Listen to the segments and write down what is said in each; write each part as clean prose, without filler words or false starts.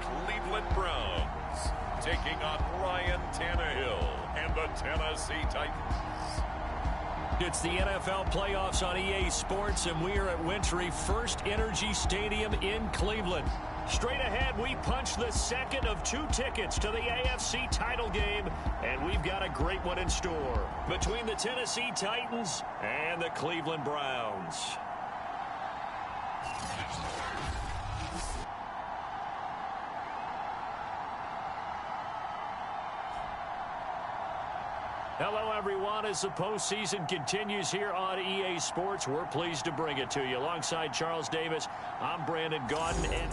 Cleveland Browns, taking on Ryan Tannehill and the Tennessee Titans. It's the NFL playoffs on EA Sports, and we are at Wintry First Energy Stadium in Cleveland. Straight ahead, we punch the second of 2 tickets to the AFC title game, and we've got a great one in store between the Tennessee Titans and the Cleveland Browns. Hello, everyone. As the postseason continues here on EA Sports, we're pleased to bring it to you. Alongside Charles Davis, I'm Brandon Gaudin.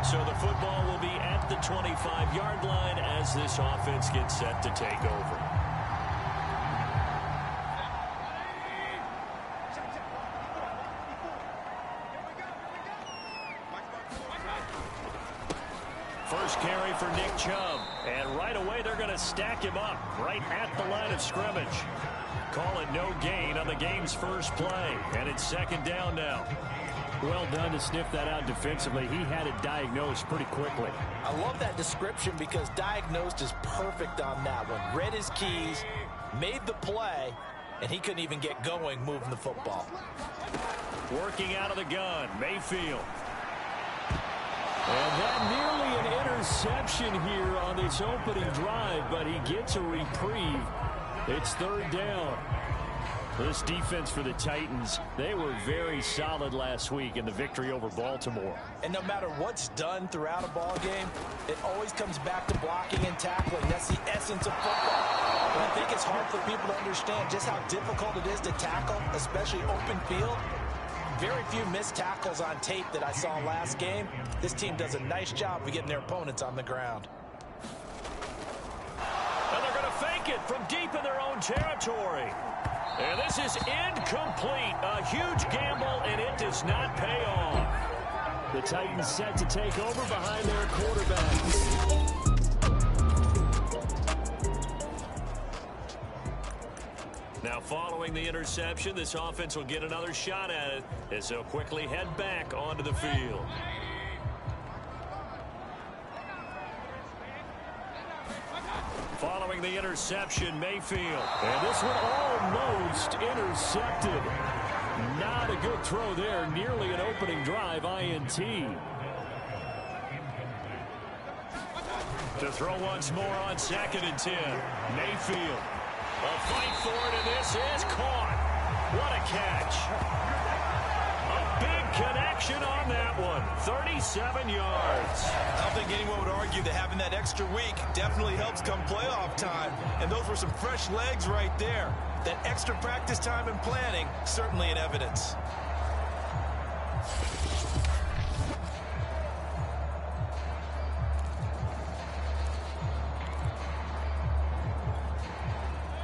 So the football will be at the 25-yard line as this offense gets set to take over. First carry for Nick Chubb. And right away, they're going to stack him up right at the line of scrimmage. Call it no gain on the game's first play. And it's second down now. Well done to sniff that out defensively. He had it diagnosed pretty quickly. I love that description because diagnosed is perfect on that one. Read his keys, made the play, and he couldn't even get going moving the football. Working out of the gun, Mayfield. And that nearly an interception here on this opening drive, but he gets a reprieve. It's third down. This defense for the Titans, they were very solid last week in the victory over Baltimore. And no matter what's done throughout a ball game, it always comes back to blocking and tackling. That's the essence of football. And I think it's hard for people to understand just how difficult it is to tackle, especially open field. Very few missed tackles on tape that I saw last game. This team does a nice job of getting their opponents on the ground. And they're going to fake it from deep in their own territory. And this is incomplete. A huge gamble, and it does not pay off. The Titans set to take over behind their quarterback. Now, following the interception, this offense will get another shot at it as they'll quickly head back onto the field. Following the interception, Mayfield. And this one almost intercepted. Not a good throw there. Nearly an opening drive INT. To throw once more on 2nd and 10. Mayfield. A fight for it, and this is caught. What a catch. A big connection on that one. 37 yards. I don't think anyone would argue that having that extra week definitely helps come playoff time. And those were some fresh legs right there. That extra practice time and planning, certainly in evidence.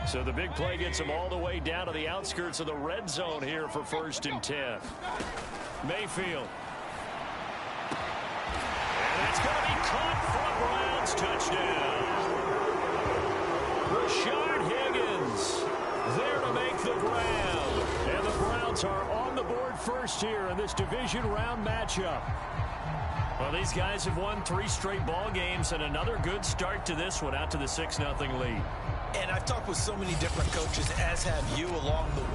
So the big play gets him all the way down to the outskirts of the red zone here for 1st and 10. Mayfield. And that's going to be caught for a Browns touchdown. Rashard Higgins there to make the grab. And the Browns are on the board first here in this division round matchup. Well, these guys have won 3 straight ball games and another good start to this one out to the 6-0 lead. And I've talked with so many different coaches, as have you, along the way.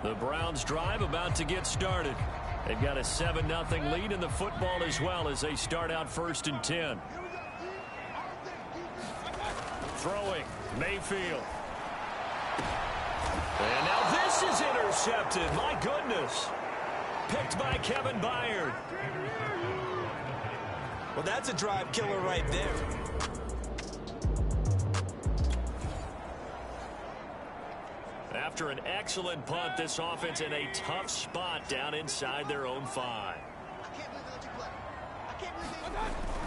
The Browns drive about to get started. They've got a 7-0 lead in the football as well as they start out 1st and 10. Throwing, Mayfield. And now this is intercepted. My goodness. Picked by Kevin Byard. Well, that's a drive killer right there. After an excellent punt, this offense in a tough spot down inside their own 5.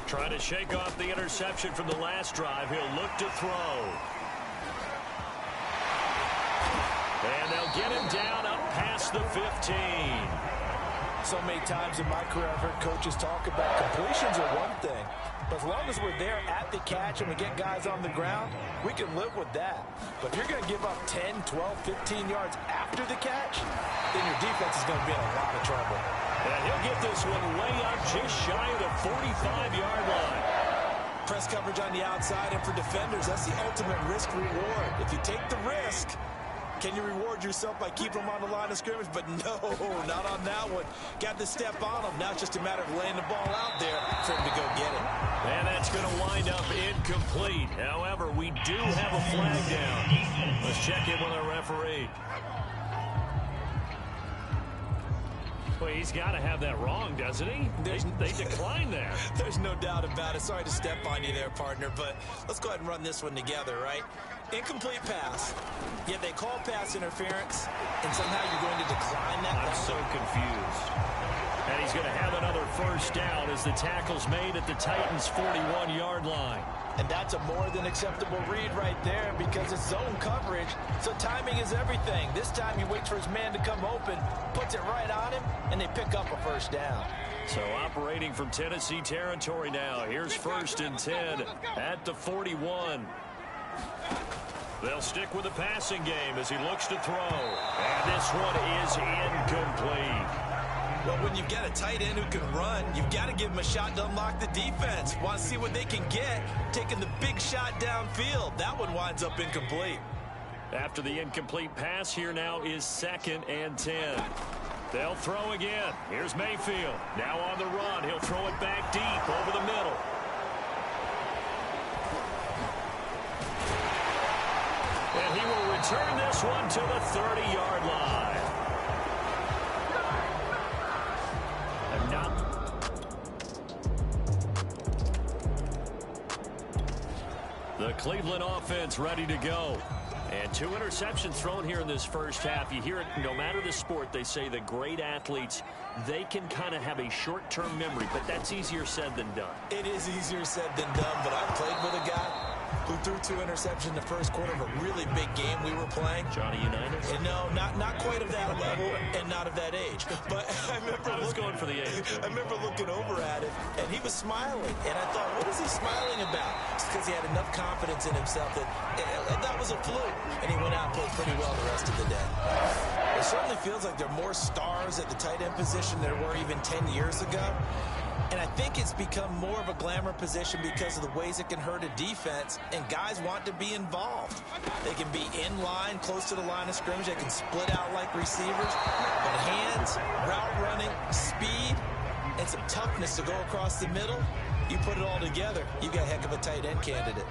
Trying to shake off the interception from the last drive. He'll look to throw. And they'll get him down up past the 15. So many times in my career I've heard coaches talk about completions are one thing, But as long as we're there at the catch and we get guys on the ground, we can live with that. But if you're going to give up 10, 12, 15 yards after the catch, then your defense is going to be in a lot of trouble. And he'll get this one way up just shy of the 45-yard line. Press coverage on the outside, and for defenders, that's the ultimate risk-reward. If you take the risk, can you reward yourself by keeping them on the line of scrimmage? But no, not on that one. Got to step on them. Now it's just a matter of laying the ball out there for him to go get it. And that's going to wind up incomplete. However, we do have a flag down. Let's check in with our referee. Well, he's got to have that wrong, doesn't he? They declined that. There's no doubt about it. Sorry to step on you there, partner, but let's go ahead and run this one together, right? Incomplete pass, yet they call pass interference, and somehow you're going to decline that. I'm so confused. And he's going to have another first down as the tackle's made at the Titans' 41-yard line. And that's a more than acceptable read right there because it's zone coverage, so timing is everything. This time he waits for his man to come open, puts it right on him, and they pick up a first down. So operating from Tennessee territory now. Here's 1st and 10 at the 41. They'll stick with the passing game as he looks to throw. And this one is incomplete. Well, when you've got a tight end who can run, you've got to give him a shot to unlock the defense. Want to see what they can get, taking the big shot downfield. That one winds up incomplete. After the incomplete pass, here now is 2nd and 10. They'll throw again. Here's Mayfield. Now on the run. He'll throw it back deep over the middle. And he will return this one to the 30-yard line. The Cleveland offense ready to go. And 2 interceptions thrown here in this first half. You hear it no matter the sport. They say the great athletes, they can kind of have a short-term memory, but that's easier said than done. It is easier said than done, but I played with a guy who threw 2 interceptions in the first quarter of a really big game we were playing. Johnny Unitas? And no, not quite of that level and not of that age. But I remember going for the age. I remember looking over at him, and he was smiling. And I thought, what is he smiling about? It's because he had enough confidence in himself that was a fluke. And he went out and played pretty well the rest of the day. It certainly feels like there are more stars at the tight end position than there were even 10 years ago. And I think it's become more of a glamour position because of the ways it can hurt a defense, and guys want to be involved. They can be in line, close to the line of scrimmage. They can split out like receivers. But hands, route running, speed, and some toughness to go across the middle, you put it all together, you got a heck of a tight end candidate.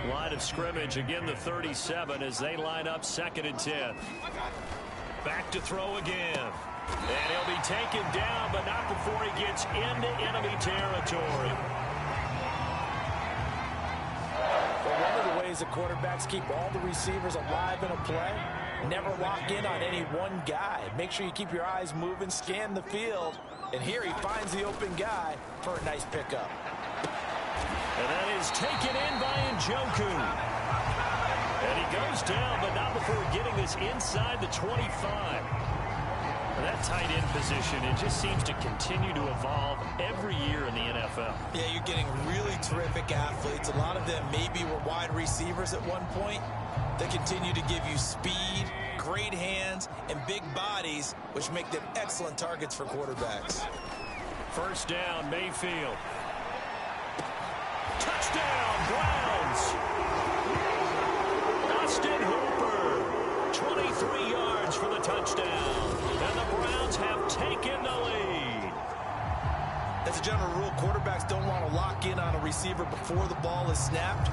Line of scrimmage, again the 37 as they line up 2nd and 10. Back to throw again. And he'll be taken down, but not before he gets into enemy territory. Well, one of the ways that quarterbacks keep all the receivers alive in a play, never lock in on any one guy. Make sure you keep your eyes moving, scan the field. And here he finds the open guy for a nice pickup. And that is taken in by Njoku. And he goes down, but not before getting this inside the 25. That tight end position, it just seems to continue to evolve every year in the NFL. Yeah, you're getting really terrific athletes. A lot of them maybe were wide receivers at one point. They continue to give you speed, great hands, and big bodies, which make them excellent targets for quarterbacks. First down, Mayfield. Touchdown, Browns. Austin Hooper, 23 yards for the touchdown. And the Browns have taken the lead. As a general rule, quarterbacks don't want to lock in on a receiver before the ball is snapped.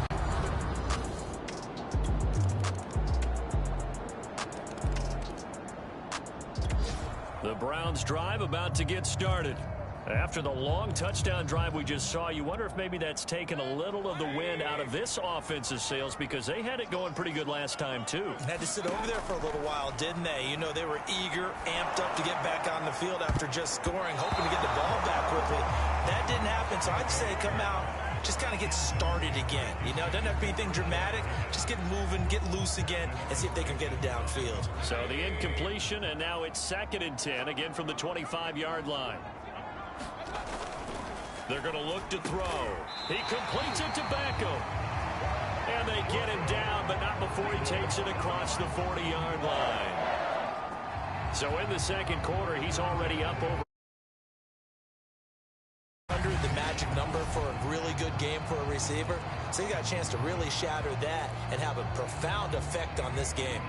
The Browns drive about to get started. After the long touchdown drive we just saw, you wonder if maybe that's taken a little of the wind out of this offense's sails because they had it going pretty good last time, too. Had to sit over there for a little while, didn't they? You know, they were eager, amped up to get back on the field after just scoring, hoping to get the ball back quickly. That didn't happen, so I'd say come out, just kind of get started again. You know, doesn't have to be anything dramatic. Just get moving, get loose again, and see if they can get it downfield. So the incompletion, and now it's 2nd and 10, again from the 25-yard line. They're going to look to throw. He completes it to Beckham. And they get him down, but not before he takes it across the 40-yard line. So in the second quarter, he's already up over the magic number for a really good game for a receiver. So he got a chance to really shatter that and have a profound effect on this game.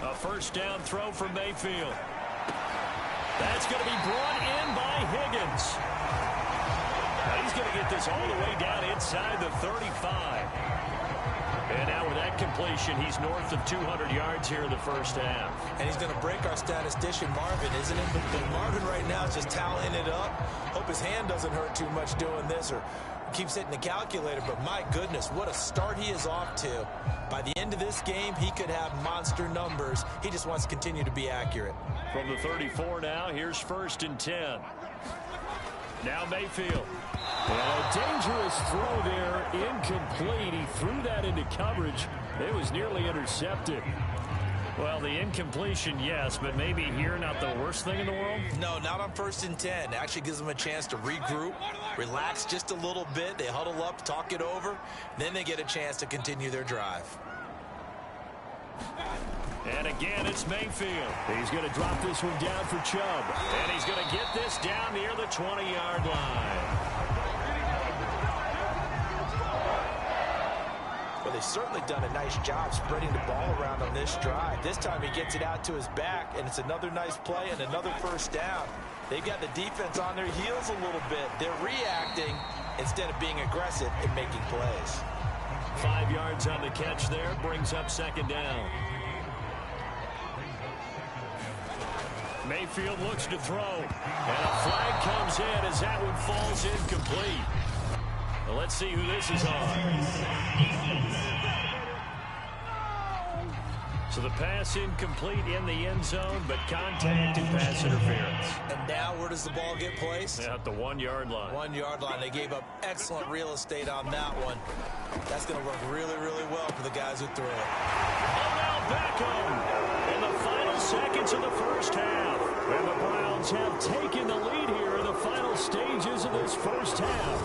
A first down throw for Mayfield. That's going to be brought in by Higgins. Now he's going to get this all the way down inside the 35. And now with that completion, he's north of 200 yards here in the first half. And he's going to break our statistician Marvin, isn't he? But Marvin right now is just tallying it up. Hope his hand doesn't hurt too much doing this or keeps hitting the calculator. But my goodness, what a start he is off to. By the end of this game, he could have monster numbers. He just wants to continue to be accurate. From the 34 now, here's 1st and 10. Now Mayfield. And a dangerous throw there, incomplete. He threw that into coverage. It was nearly intercepted. Well, the incompletion, yes, but maybe here not the worst thing in the world? No, not on 1st and 10. It actually gives them a chance to regroup, relax just a little bit. They huddle up, talk it over. Then they get a chance to continue their drive. And again, it's Mayfield. He's going to drop this one down for Chubb. And he's going to get this down near the 20-yard line. Well, they've certainly done a nice job spreading the ball around on this drive. This time he gets it out to his back, and it's another nice play and another first down. They've got the defense on their heels a little bit. They're reacting instead of being aggressive and making plays. 5 yards on the catch there, brings up 2nd down. Mayfield looks to throw, and a flag comes in as that one falls incomplete. Well, let's see who this is on. So the pass incomplete in the end zone, but contact and pass interference. And now where does the ball get placed? At the 1-yard line. 1-yard line. They gave up excellent real estate on that one. That's going to work really, really well for the guys who threw it. Oh, now Beckham in the final seconds of the first half. And the Browns have taken the lead here in the final stages of this first half.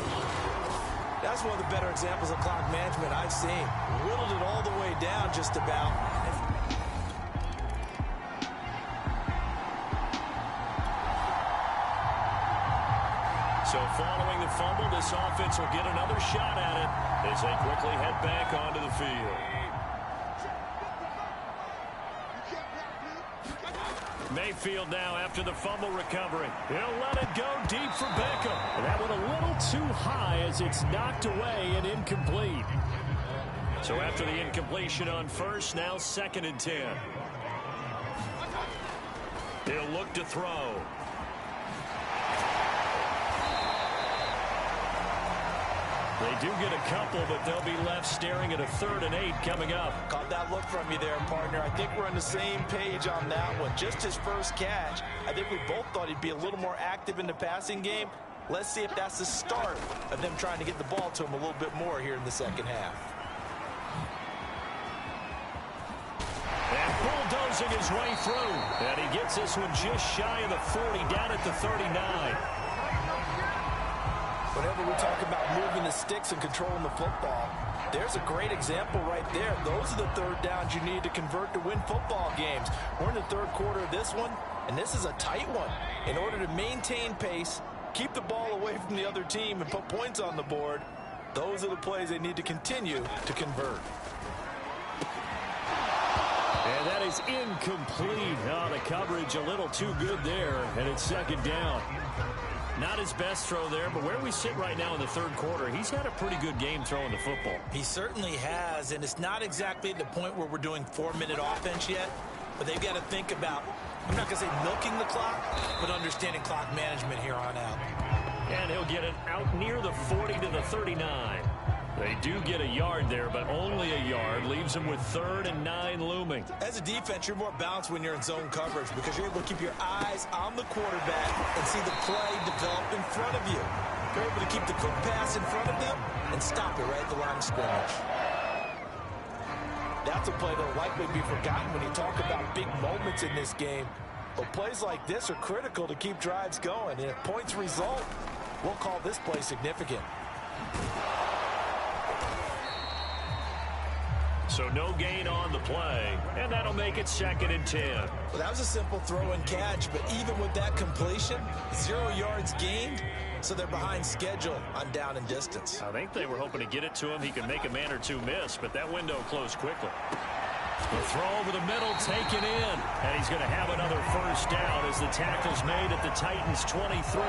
That's one of the better examples of clock management I've seen. Whittled it all the way down just about. So following the fumble, this offense will get another shot at it as they quickly head back onto the field. Mayfield now after the fumble recovery. He'll let it go deep for Beckham. And that one a little too high as it's knocked away and incomplete. So after the incompletion on first, now 2nd and 10. He'll look to throw. They do get a couple, but they'll be left staring at a 3rd and 8 coming up. Caught that look from you there, partner. I think we're on the same page on that one. Just his first catch. I think we both thought he'd be a little more active in the passing game. Let's see if that's the start of them trying to get the ball to him a little bit more here in the second half. And bulldozing his way through. And he gets this one just shy of the 40, down at the 39. Whenever we talk about moving the sticks and controlling the football, there's a great example right there. Those are the 3rd downs you need to convert to win football games. We're in the 3rd quarter of this one, and this is a tight one. In order to maintain pace, keep the ball away from the other team, and put points on the board, those are the plays they need to continue to convert. And that is incomplete. Oh, the coverage a little too good there, and it's 2nd down. Not his best throw there, but where we sit right now in the 3rd quarter, he's had a pretty good game throwing the football. He certainly has, and it's not exactly at the point where we're doing 4-minute offense yet, but they've got to think about, I'm not going to say milking the clock, but understanding clock management here on out. And he'll get it out near the 40 to the 39. They do get a yard there, but only a yard. Leaves them with 3rd and 9 looming. As a defense, you're more balanced when you're in zone coverage because you're able to keep your eyes on the quarterback and see the play develop in front of you. You're able to keep the quick pass in front of them and stop it right at the line of scrimmage. That's a play that will likely be forgotten when you talk about big moments in this game. But plays like this are critical to keep drives going. And if points result, we'll call this play significant. So no gain on the play, and that'll make it 2nd and 10. Well, that was a simple throw and catch, but even with that completion, 0 yards gained, so they're behind schedule on down and distance. I think they were hoping to get it to him. He could make a man or two miss, but that window closed quickly. The throw over the middle taken in, and he's going to have another first down as the tackle's made at the Titans' 23.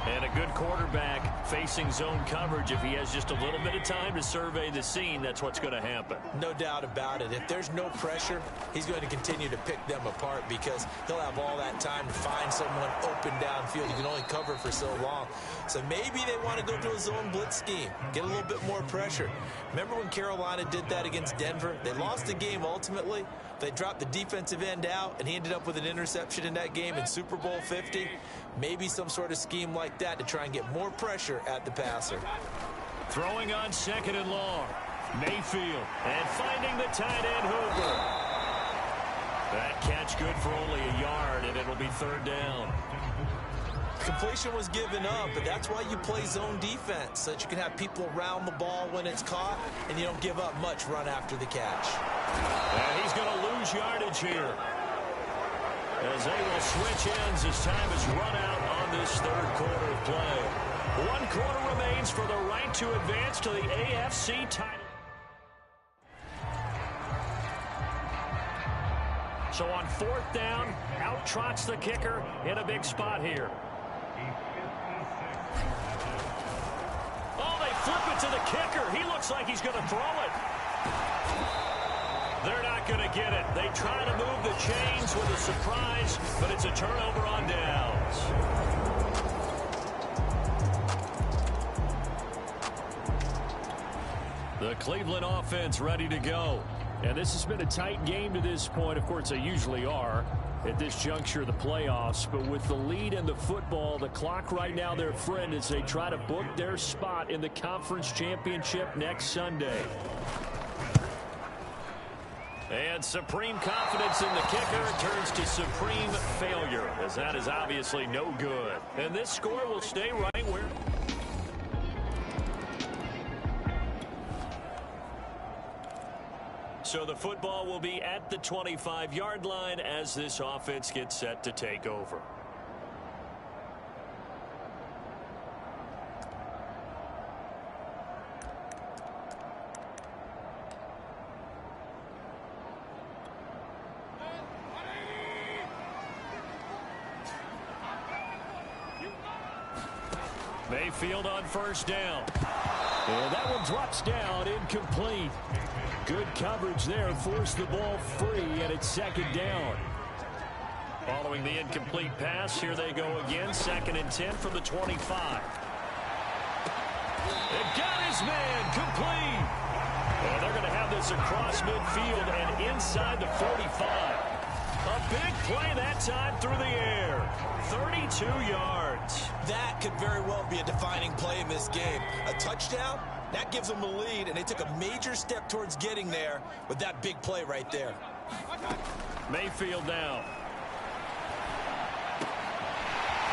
And a good quarterback facing zone coverage. If he has just a little bit of time to survey the scene, that's what's going to happen. No doubt about it. If there's no pressure, he's going to continue to pick them apart because he'll have all that time to find someone open downfield. You can only cover for so long. So maybe they want to go to a zone blitz scheme, get a little bit more pressure. Remember when Carolina did that against Denver? They lost the game ultimately. They dropped the defensive end out, and he ended up with an interception in that game in Super Bowl 50. Maybe some sort of scheme like that to try and get more pressure at the passer. Throwing on 2nd and long. Mayfield, and finding the tight end Hoover. That catch good for only a yard, and it'll be 3rd down. Completion was given up, but that's why you play zone defense, so that you can have people around the ball when it's caught, and you don't give up much run after the catch. And he's going to lose yardage here, as they will switch ends as time is run out on this 3rd quarter of play. 1 quarter remains for the right to advance to the AFC title. So on 4th down, out trots the kicker in a big spot here. Oh, they flip it to the kicker. He looks like he's going to throw it. They're not going to get it. They try to move the chains with a surprise, but it's a turnover on downs. The Cleveland offense ready to go. And this has been a tight game to this point. Of course, they usually are at this juncture of the playoffs. But with the lead in the football, the clock right now their friend as they try to book their spot in the conference championship next Sunday. And supreme confidence in the kicker turns to supreme failure, as that is obviously no good. And this score will stay right where... So the football will be at the 25-yard line as this offense gets set to take over. Mayfield on 1st down. And that one drops down, incomplete. Good coverage there, forced the ball free, and it's 2nd down. Following the incomplete pass, here they go again, 2nd and 10 from the 25. It got his man, complete. And they're going to have this across midfield and inside the 45. A big play that time through the air. 32 yards. That could very well be a defining play in this game. A touchdown, that gives them a lead, and they took a major step towards getting there with that big play right there. Mayfield now.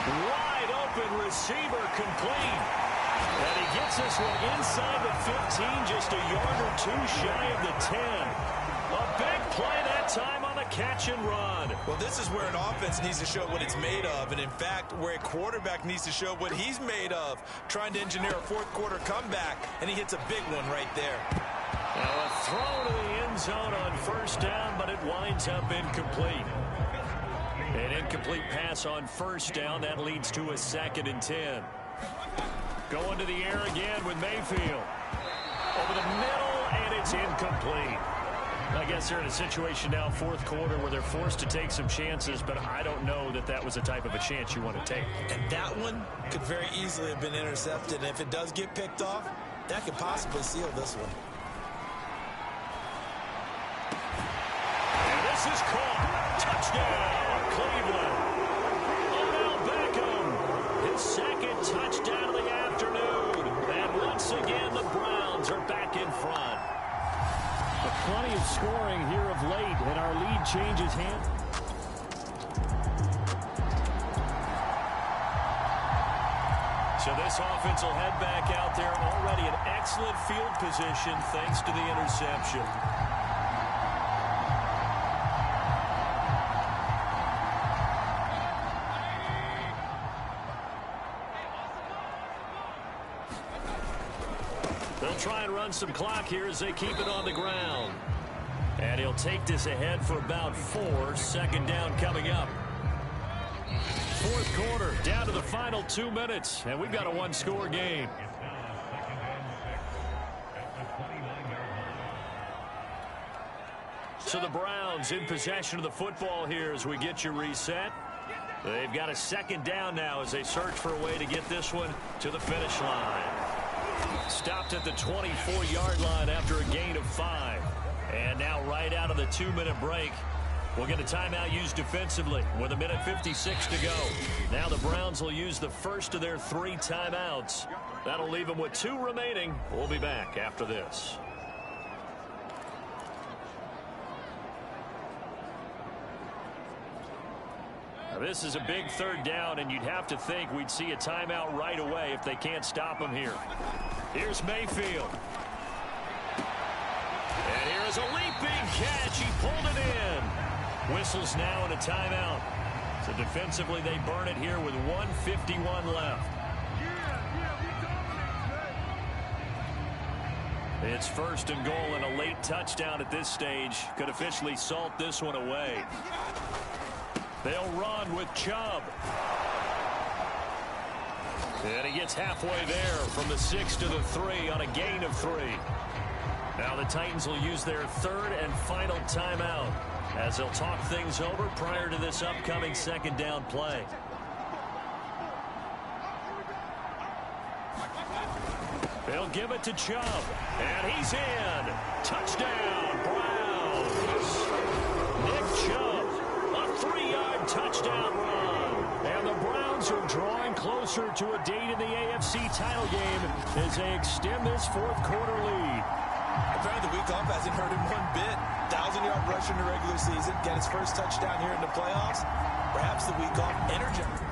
Wide open receiver complete. And he gets this one inside the 15, just a yard or two shy of the 10. A big play that time on the catch and run. Well, this is where an offense needs to show what it's made of, and in fact, where a quarterback needs to show what he's made of, trying to engineer a 4th quarter comeback, and he hits a big one right there. Now a throw to the end zone on 1st down, but it winds up incomplete. An incomplete pass on 1st down, that leads to a 2nd and 10. Going to the air again with Mayfield. Over the middle, and it's incomplete. I guess they're in a situation now, 4th quarter, where they're forced to take some chances, but I don't know that that was the type of a chance you want to take. And that one could very easily have been intercepted. And if it does get picked off, that could possibly seal this one. And this is caught. Touchdown, Cleveland. Odell Beckham, his 2nd touchdown of the afternoon. once again, the Browns are back in front. Plenty of scoring here of late, and our lead changes hands. So this offense will head back out there, already in excellent field position thanks to the interception. They'll try and run some clock here as they keep it on the ground. And he'll take this ahead for about 4. Second down coming up. Fourth quarter, down to the final 2 minutes, and we've got a one-score game. So the Browns in possession of the football here as we get you reset. They've got a second down now as they search for a way to get this one to the finish line. Stopped at the 24-yard line after a gain of 5. And now right out of the 2-minute break, we'll get a timeout used defensively with 1:56 to go. Now the Browns will use the first of their 3 timeouts. That'll leave them with 2 remaining. We'll be back after this. Now this is a big third down, and you'd have to think we'd see a timeout right away if they can't stop him here. Here's Mayfield. And here is a leaping catch. He pulled it in. Whistles now in a timeout. So defensively, they burn it here with 1:51 left. It's first and goal, and a late touchdown at this stage could officially salt this one away. They'll run with Chubb. And he gets halfway there from the 6 to the 3 on a gain of 3. Now the Titans will use their 3rd and final timeout as they'll talk things over prior to this upcoming second down play. They'll give it to Chubb, and he's in. Touchdown, Browns. Nick Chubb, a 3-yard touchdown run. And the Browns are drawing closer to a date in the AFC title game as they extend this fourth quarter lead. Apparently the week off hasn't hurt him one bit. 1,000-yard rush in the regular season. Get his first touchdown here in the playoffs. Perhaps the week off energized.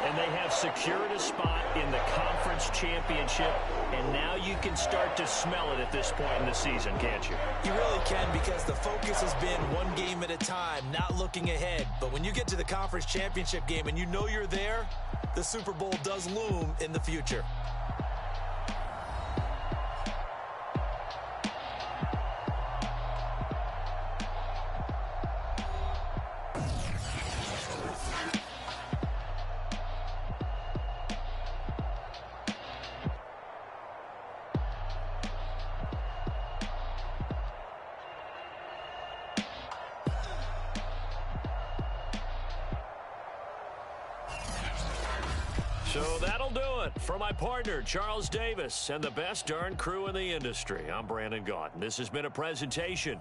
And they have secured a spot in the conference championship, and now you can start to smell it at this point in the season, can't you? You really can, because the focus has been one game at a time, not looking ahead. But when you get to the conference championship game and you know you're there, the Super Bowl does loom in the future. So that'll do it for my partner, Charles Davis, and the best darn crew in the industry. I'm Brandon Gaudin. This has been a presentation